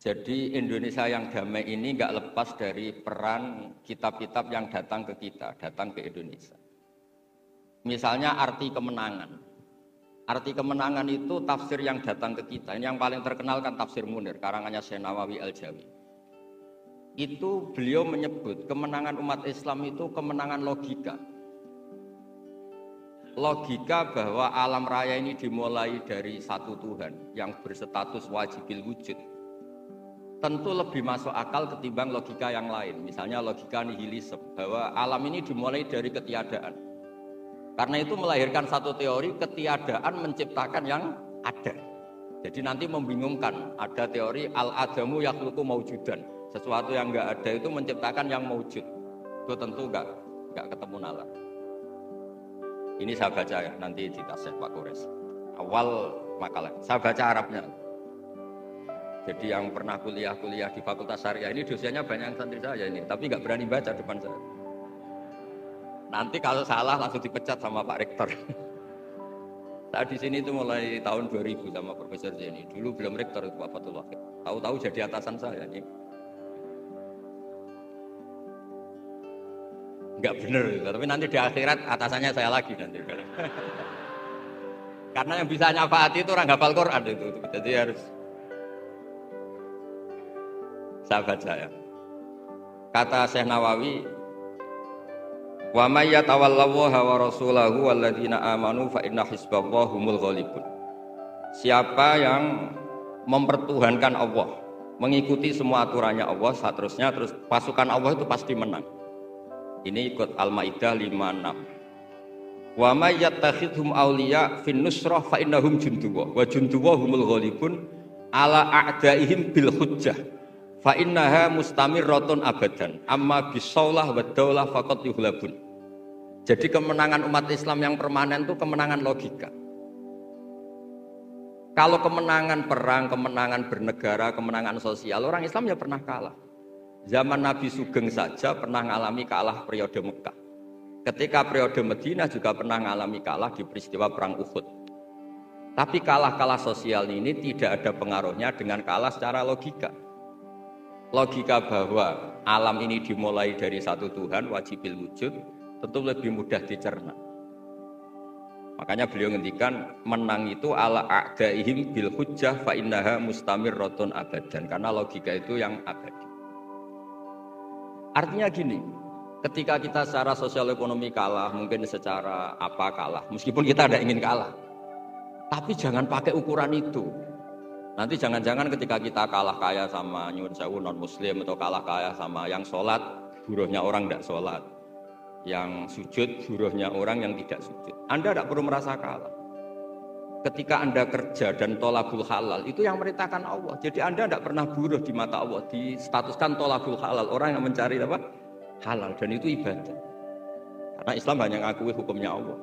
Jadi Indonesia yang damai ini nggak lepas dari peran kitab-kitab yang datang ke kita, datang ke Indonesia. Misalnya arti kemenangan. Arti kemenangan itu tafsir yang datang ke kita. Ini yang paling terkenal kan tafsir Munir, karangannya Syekh Nawawi Al-Jawi. Itu beliau menyebut kemenangan umat Islam itu kemenangan logika. Logika bahwa alam raya ini dimulai dari satu Tuhan yang berstatus wajibil wujud. Tentu lebih masuk akal ketimbang logika yang lain. Misalnya logika nihilisme, bahwa alam ini dimulai dari ketiadaan. Karena itu melahirkan satu teori ketiadaan menciptakan yang ada. Jadi nanti membingungkan. Ada teori al-adamu yakhluqu maujudan. Sesuatu yang enggak ada itu menciptakan yang maujud. Itu tentu enggak ketemu nalar. Ini saya baca ya, nanti di tasih Pak Kores. Awal makalah, saya baca Arabnya. Jadi yang pernah kuliah di Fakultas Syariah ini dosennya banyak yang santri saya ini, tapi nggak berani baca depan saya. Nanti kalau salah langsung dipecat sama Pak Rektor. Saya di sini itu mulai tahun 2000 sama Profesor Zeni. Dulu belum Rektor itu Pak Fatul Wahid. Tahu-tahu jadi atasan saya ini. Nggak bener, tapi nanti di akhirat atasannya saya lagi nanti. Karena yang bisa nyafaati itu orang hafal Quran itu. Jadi harus saya baca ya. Kata Syekh Nawawi, wa may yatawallallaha wa rasulahu walladzina amanu fa inna hizballahi humul ghalibun. Siapa yang mempertuhankan Allah, mengikuti semua aturannya Allah, seterusnya terus pasukan Allah itu pasti menang. Ini ikut Al-Maidah 56. Wa may yattakhidhum awliya fin nusrah fa innahum jundullah wa jundullah humul ghalibun ala a'daihim bil hujjah. Fa innaha mustamirratun abadan amma bisaulah wa daulah faqat yuhlabun. Jadi kemenangan umat Islam yang permanen itu kemenangan logika. Kalau kemenangan perang, kemenangan bernegara, kemenangan sosial, orang Islam ya pernah kalah. Zaman Nabi Sugeng saja pernah mengalami kalah periode Mekah. Ketika periode Madinah juga pernah mengalami kalah di peristiwa perang Uhud. Tapi kalah-kalah sosial ini tidak ada pengaruhnya dengan kalah secara logika. Logika bahwa alam ini dimulai dari satu Tuhan wajibil wujud tentu lebih mudah dicerna. Makanya beliau ngendikan menang itu ala a'daihim bil hujjah fa innaha mustamirratun abadan, karena logika itu yang abadi. Artinya gini, ketika kita secara sosial ekonomi kalah, mungkin secara apa kalah, meskipun kita tidak ingin kalah, tapi jangan pakai ukuran itu. Nanti jangan-jangan ketika kita kalah kaya sama nyuwun sewu non muslim atau kalah kaya sama yang sholat, buruhnya orang tidak sholat, yang sujud, buruhnya orang yang tidak sujud. Anda tidak perlu merasa kalah. Ketika Anda kerja dan tolabul halal, itu yang merintahkan Allah. Jadi Anda tidak pernah buruh di mata Allah, distatuskan tolabul halal, orang yang mencari apa? Halal, dan itu ibadah. Karena Islam hanya mengakui hukumnya Allah.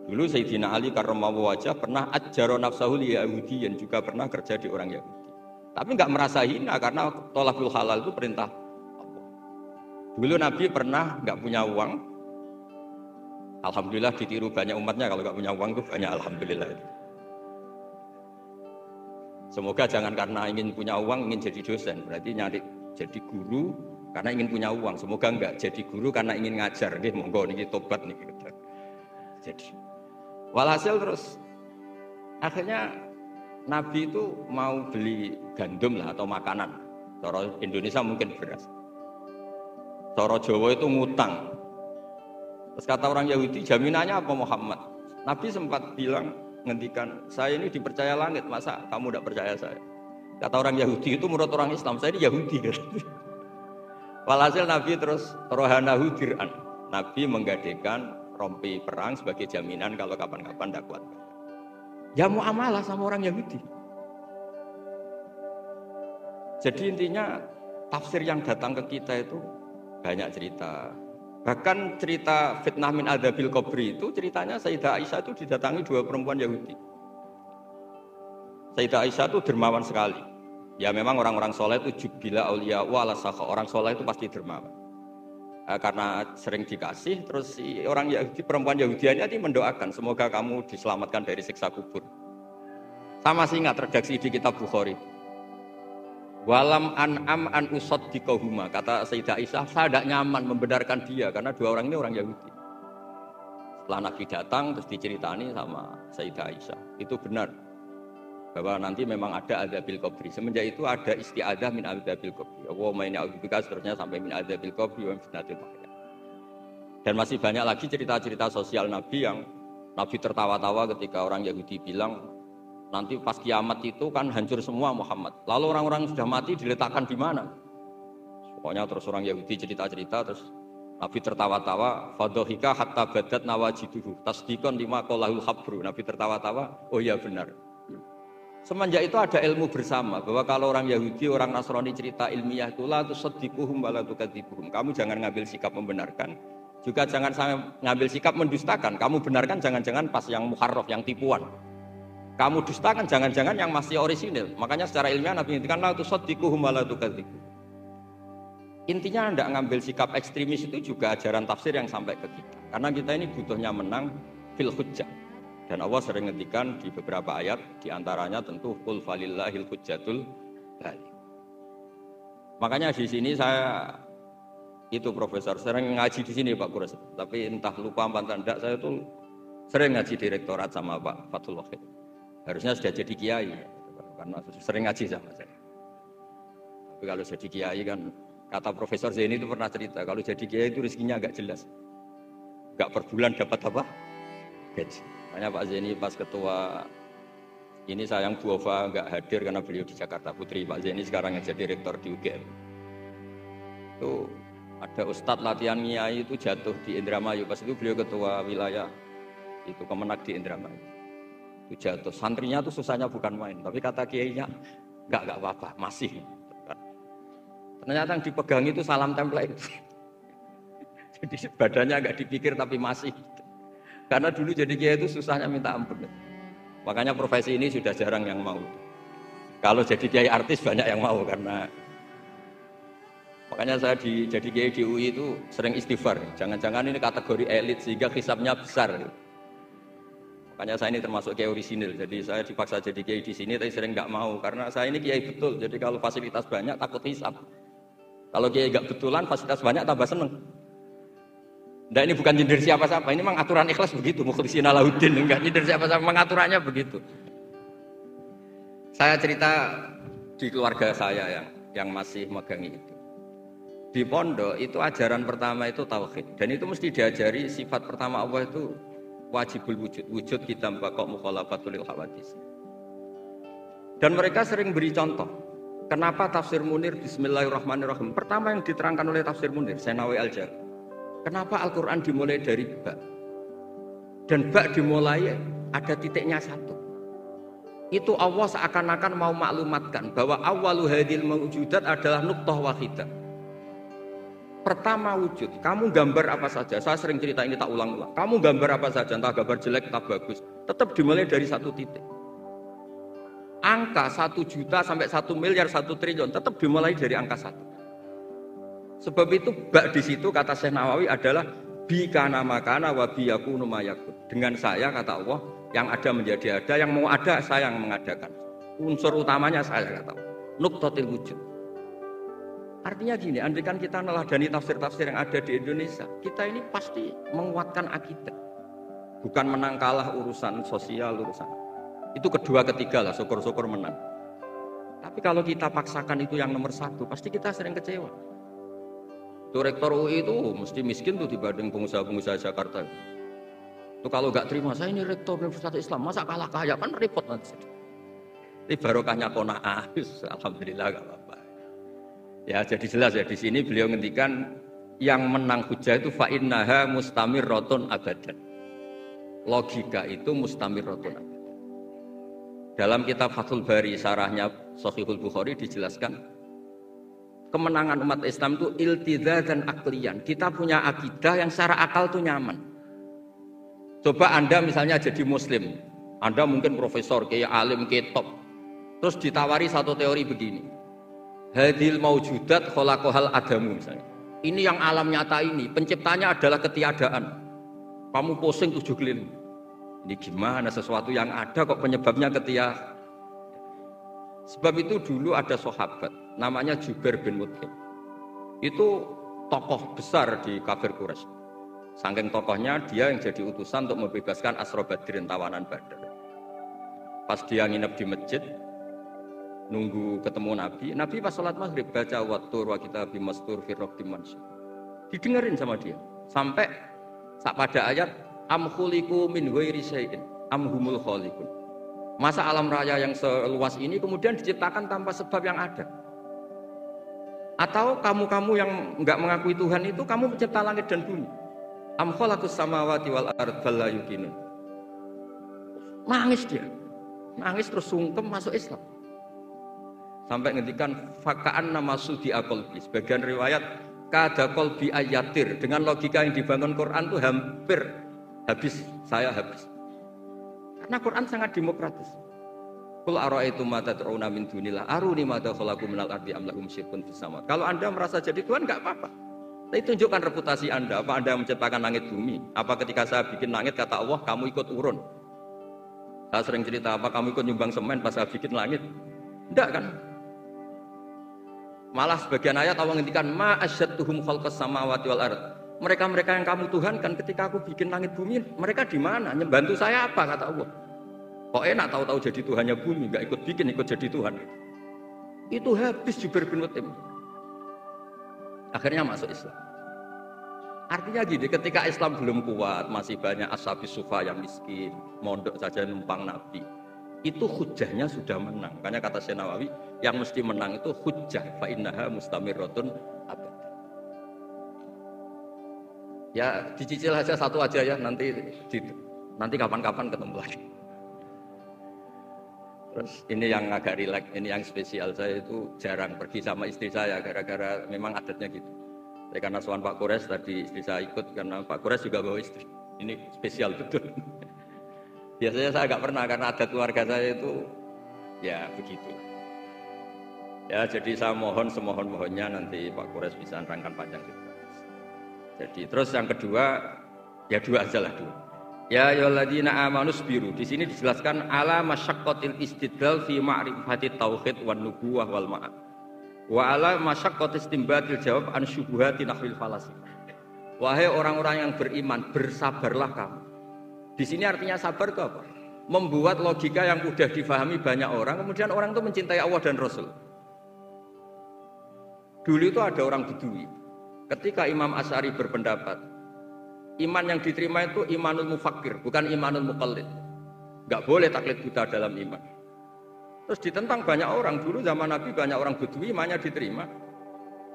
Dulu Sayyidina Ali karramallahu wajhah pernah ajjaro nafsahu li Yahudiyan, juga pernah kerja di orang Yahudi. Tapi enggak merasa hina karena tolabul halal itu perintah Allah. Dulu Nabi pernah enggak punya uang. Alhamdulillah ditiru banyak umatnya, kalau enggak punya uang itu banyak alhamdulillah. Semoga jangan karena ingin punya uang ingin jadi dosen, berarti nyari jadi guru karena ingin punya uang. Semoga enggak jadi guru karena ingin ngajar. Nggih monggo niki tobat niki. Jadi walhasil terus akhirnya Nabi itu mau beli gandum lah atau makanan. Cara Indonesia mungkin beras. Cara Jawa itu ngutang. Terus kata orang Yahudi, jaminannya apa Muhammad? Nabi sempat bilang, ngendikan, saya ini dipercaya langit, masa kamu tidak percaya saya? Kata orang Yahudi itu menurut orang Islam, saya ini Yahudi. Walhasil Nabi terus rohanahu dir'an. Nabi menggadekan rompi perang sebagai jaminan kalau kapan-kapan tidak kuat. Ya muamalah sama orang Yahudi. Jadi intinya tafsir yang datang ke kita itu banyak cerita. Bahkan cerita fitnah min adzabil qabri itu ceritanya Sayyidah Aisyah itu didatangi dua perempuan Yahudi. Sayyidah Aisyah itu dermawan sekali. Ya memang orang-orang soleh itu jubila auliya wa ala sakha. Orang soleh itu pasti dermawan. Karena sering dikasih, terus si orang Yahudi, perempuan Yahudianya ini mendoakan semoga kamu diselamatkan dari siksa kubur. Sama sih ingat redaksi di kitab Bukhari. Walam an'am an usaddiqahuma, kata Sayyidah Aisyah, saya tidak nyaman membenarkan dia karena dua orang ini orang Yahudi. Setelah Nabi datang terus diceritani sama Sayyidah Aisyah, itu benar bahwa nanti memang ada adzabil qabri. Semenjak itu ada isti'adzah min adzabil qabri. Allahumma inni a'udzubika, seterusnya sampai min adzabil qabri wa min fitnatil mahya. Dan masih banyak lagi cerita-cerita sosial Nabi yang Nabi tertawa-tawa ketika orang Yahudi bilang nanti pas kiamat itu kan hancur semua Muhammad. Lalu orang-orang sudah mati diletakkan di mana? Pokoknya terus orang Yahudi cerita-cerita terus Nabi tertawa-tawa, fadhahika hatta badat nawajiduhu tasdiqan lima qalahul habru. Nabi tertawa-tawa, oh iya benar. Semenjak itu ada ilmu bersama bahwa kalau orang Yahudi, orang Nasrani cerita ilmiah itu la tusaddiquhum wa la tukadzibuhum. Kamu jangan ngambil sikap membenarkan, juga jangan ngambil sikap mendustakan. Kamu benarkan jangan-jangan pas yang muharraf, yang tipuan. Kamu dustakan jangan-jangan yang masih orisinil. Makanya secara ilmiah Nabi ngendikan la tusaddiquhum wa la tukadzibuhum. Intinya tidak ngambil sikap ekstremis itu juga ajaran tafsir yang sampai ke kita. Karena kita ini butuhnya menang fil hujjah. Dan Allah sering ngendikan di beberapa ayat, diantaranya tentu qul falillahil hujjatul baligh. Makanya di sini saya itu profesor sering ngaji di sini Pak Kures. Tapi entah lupa apa tidak, saya itu sering ngaji direktorat sama Pak Fathul Wahid. Harusnya sudah jadi kiai karena sering ngaji sama saya. Tapi kalau jadi kiai kan kata Profesor Zaini itu pernah cerita, kalau jadi kiai itu rezekinya agak jelas. Enggak per bulan dapat apa? Gaji. Makanya Pak Zaini pas ketua ini sayang Bu Ova enggak hadir karena beliau di Jakarta. Putri Pak Zaini sekarang yang jadi rektor di UGM. Itu ada ustadz latihan kiai itu jatuh di Indramayu. Pas itu beliau ketua wilayah itu Kemenak di Indramayu. Itu jatuh. Santrinya tuh susahnya bukan main. Tapi kata kiainya enggak apa-apa, masih. Ternyata yang dipegang itu salam tempel itu. Jadi badannya agak dipikir tapi masih. Karena dulu jadi kiai itu susahnya minta ampun. Makanya profesi ini sudah jarang yang mau. Kalau jadi kiai artis banyak yang mau karena makanya saya jadi kiai di UI itu sering istighfar. Jangan-jangan ini kategori elit sehingga hisabnya besar. Makanya saya ini termasuk kiai orisinil. Jadi saya dipaksa jadi kiai di sini tapi sering nggak mau karena saya ini kiai betul. Jadi kalau fasilitas banyak takut hisab. Kalau kiai enggak betulan, fasilitas banyak tambah seneng. Nah ini bukan nyindir siapa-siapa, ini memang aturan ikhlas begitu. Mukhlisina lahuddin, enggak nyindir siapa-siapa, memang aturannya begitu. Saya cerita di keluarga saya yang masih megang itu. Di pondok itu ajaran pertama itu tauhid. Dan itu mesti diajari sifat pertama Allah itu wajibul wujud. Wujud kita mbakok mukhalafatul lil hawadis. Dan mereka sering beri contoh. Kenapa tafsir Munir Bismillahirrahmanirrahim? Pertama yang diterangkan oleh tafsir Munir, Senawi Al-Jari. Kenapa Al-Quran dimulai dari ba? Dan ba dimulai ada titiknya satu. Itu Allah seakan-akan mau maklumatkan bahwa awalu hadil mawujudat adalah nuqtah wahidah. Pertama wujud, kamu gambar apa saja. Saya sering cerita ini tak ulang-ulang. Kamu gambar apa saja, entah gambar jelek, entah bagus. Tetap dimulai dari satu titik. Angka 1 juta sampai 1 miliar 1 triliun tetap dimulai dari angka 1. Sebab itu bak di situ kata Syekh Nawawi adalah bi kana makana wa bi yakunu mayakun. Dengan saya kata Allah yang ada menjadi ada, yang mau ada saya yang mengadakan. Unsur utamanya saya kata Allah. Nuqtatil wujud. Artinya gini, andaikan kita neladani tafsir-tafsir yang ada di Indonesia, kita ini pasti menguatkan akidah. Bukan menang kalah urusan sosial, urusan itu kedua ketiga lah, syukur-syukur menang. Tapi kalau kita paksakan itu yang nomor satu, pasti kita sering kecewa. Tuh rektor UI itu mesti miskin tuh dibanding pengusaha-pengusaha Jakarta. Tuh kalau nggak terima, saya ini rektor Universitas Islam, masa kalah kaya kan repot nanti. Ini barokahnya qanaah, alhamdulillah nggak apa-apa. Ya jadi jelas ya di sini beliau ngendikan yang menang hujah itu fa innaha mustamirratun abadan. Logika itu mustamirratun abadan. Dalam kitab Fathul Bari syarahnya Shahihul Bukhari dijelaskan kemenangan umat Islam itu iltidza dan aklian. Kita punya akidah yang secara akal tuh nyaman. Coba Anda misalnya jadi muslim, Anda mungkin profesor, kayak alim, kayak top. Terus ditawari satu teori begini. Hadil maujudat khalaqahal adamu misalnya. Ini yang alam nyata ini, penciptanya adalah ketiadaan. Kamu pusing 7 keliling. Ini gimana sesuatu yang ada kok penyebabnya ketiadaan? Sebab itu dulu ada sahabat namanya Jubair bin Mut'im. Itu tokoh besar di kafir Quraisy. Saking tokohnya dia yang jadi utusan untuk membebaskan Asra Badrin, tawanan Badar. Pas dia nginep di masjid nunggu ketemu Nabi, Nabi pas sholat maghrib baca wattur wa kitabi mastur fi raqdim mansur. Didengerin sama dia sampai pada ayat am khuliqu min ghairi syai'in am humul khaliqun. Masa alam raya yang seluas ini kemudian diciptakan tanpa sebab yang ada? Atau kamu-kamu yang enggak mengakui Tuhan itu kamu pencipta langit dan bumi? Am khalaqus samawati wal ardh bal la yuqinun. Nangis dia. Nangis terus sungkem masuk Islam. Sampai ngendikan fakaan nama sudi qalbi. Sebagian riwayat kada qalbi ayatir, dengan logika yang dibangun Quran itu hampir habis, saya habis. Karena Quran sangat demokratis. Qul ara'aytum ma tad'una min dunillah aruni ma khalaqu minal ardi am lahum syirkun fis sama. Kalau Anda merasa jadi Tuhan enggak apa-apa. Tapi tunjukkan reputasi Anda. Apa Anda menciptakan langit bumi? Apa ketika saya bikin langit kata Allah kamu ikut urun? Saya sering cerita apa kamu ikut nyumbang semen pas saya bikin langit? Enggak kan? Malah sebagian ayat Allah ngendikan ma asyadtuhum khalqas samawati wal ardh. Mereka-mereka yang kamu tuhankan ketika aku bikin langit bumi, mereka di mana? Membantu saya apa kata Allah? Kok enak tahu-tahu jadi Tuhannya bumi, enggak ikut bikin, ikut jadi Tuhan. Itu habis Jubair bin Mut'im. Akhirnya masuk Islam. Artinya gini, ketika Islam belum kuat, masih banyak ashabis sufa yang miskin, mondok saja numpang Nabi. Itu hujahnya sudah menang. Makanya kata Syekh Nawawi, yang mesti menang itu hujah fa innaha mustamirratun abad. Ya dicicil aja satu aja ya, nanti kapan-kapan ketemu lagi. Terus ini yang agak rileks, ini yang spesial, saya itu jarang pergi sama istri saya gara-gara memang adatnya gitu. Saya karena suan Pak Kores tadi istri saya ikut karena Pak Kores juga bawa istri. Ini spesial betul. Biasanya saya agak pernah karena adat keluarga saya itu ya begitu. Ya jadi saya mohon semohon-mohonnya nanti Pak Kores bisa nerangkan panjang cerita. Jadi terus yang kedua ya dua aja lah dua. Ya ayyuhalladzina amanus biru. Di sini dijelaskan ala masyaqqatil istidlal fi ma'rifati tauhid wan nubuwah wal ma'ad. Wa ala masyaqqatil istinbatil jawab an syubuhati nahwil falasifah. Wahai orang-orang yang beriman, bersabarlah kamu. Di sini artinya sabar itu apa? Membuat logika yang mudah difahami banyak orang, kemudian orang itu mencintai Allah dan Rasul. Dulu itu ada orang Bedui. Ketika Imam Asy'ari berpendapat, iman yang diterima itu imanul mufakkir, bukan imanul muqallid. Enggak boleh taklid buta dalam iman. Terus ditentang banyak orang. Dulu zaman Nabi banyak orang Bedui imannya diterima.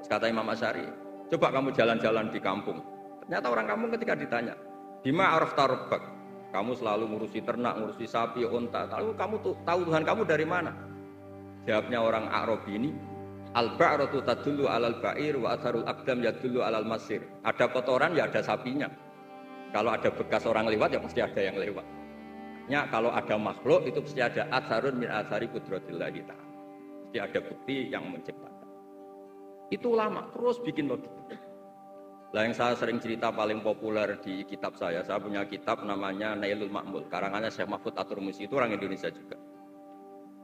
Kata Imam Asy'ari, coba kamu jalan-jalan di kampung. Ternyata orang kampung ketika ditanya, bima arafta rabbak? Kamu selalu ngurusi ternak, ngurusi sapi, unta. Lalu kamu tahu Tuhan kamu dari mana? Jawabnya orang Arabi ini, al-ba'ratu tadullu 'alal ba'ir wa atharul aqdam yadullu 'alal masir. Ada kotoran ya ada sapinya. Kalau ada bekas orang lewat ya pasti ada yang lewat. Ya, kalau ada makhluk itu pasti ada atharun min athari qudratillah ta'ala. Pasti ada bukti yang menciptakan. Itu ulama terus bikin logika. Lah yang saya sering cerita paling populer di kitab saya punya kitab namanya Nailul Ma'mul, karangannya Syekh Mahfud At-Turmusi, itu orang Indonesia juga.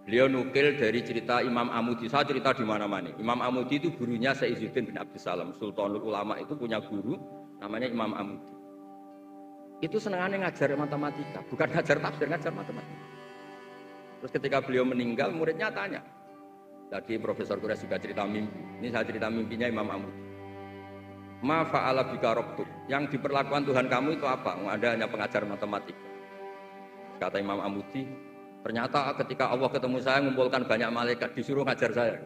Beliau nukil dari cerita Imam Amudi, saya cerita di mana-mana. Imam Amudi itu gurunya Syekh Izzuddin bin Abdussalam, Sultanul Ulama itu punya guru namanya Imam Amudi. Itu senangannya ngajar matematika, bukan ngajar tafsir, ngajar matematika. Terus ketika beliau meninggal, muridnya tanya. Tadi Profesor Kures juga cerita mimpi, ini saya cerita mimpinya Imam Amudi. Ma fa'ala bika rabbuk, yang diperlakukan Tuhan kamu itu apa? Ada hanya pengajar matematika. Kata Imam Amudi, ternyata ketika Allah ketemu saya mengumpulkan banyak malaikat disuruh ngajar saya.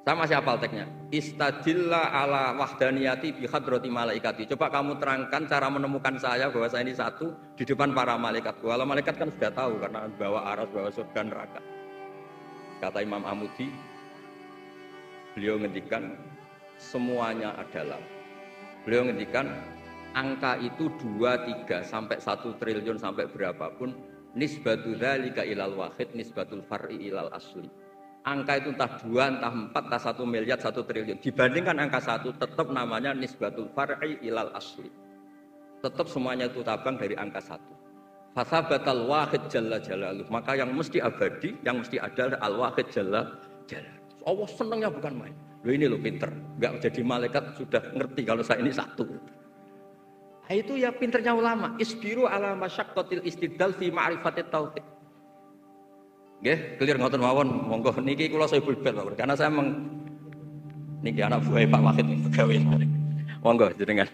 Saya masih hafal teksnya. Istadilla ala wahdaniyati bi hadrati malaikati. Coba kamu terangkan cara menemukan saya bahwa saya ini satu di depan para malaikat. Kalau malaikat kan sudah tahu karena bawa aras, bawa surga neraka. Kata Imam Amudi, beliau ngendikan semuanya adalah. Beliau ngendikan angka itu 2, 3 sampai 1 triliun sampai berapapun, nisbatu dzalika ilal wahid nisbatul far'i ilal asli. Angka itu entah 2, entah 4, entah 1 miliar, 1 triliun. Dibandingkan angka 1 tetap namanya nisbatul far'i ilal asli. Tetap semuanya itu tabang dari angka 1. Fathabatal wahid jalla jalaluh. Maka yang mesti abadi, yang mesti ada adalah al-wahid jalla jalaluh. Allah senangnya bukan main. Loh ini lo pinter, enggak jadi malaikat sudah ngerti kalau saya ini satu. Nah, itu ya pinternya ulama. Isbiru ala masyaqqatil istidlal fi ma'rifatit tauhid. Nggih, clear ngoten mawon. Monggo niki kula saya bulbel karena saya niki anak buah Pak Wahid gawe. Monggo jenengan.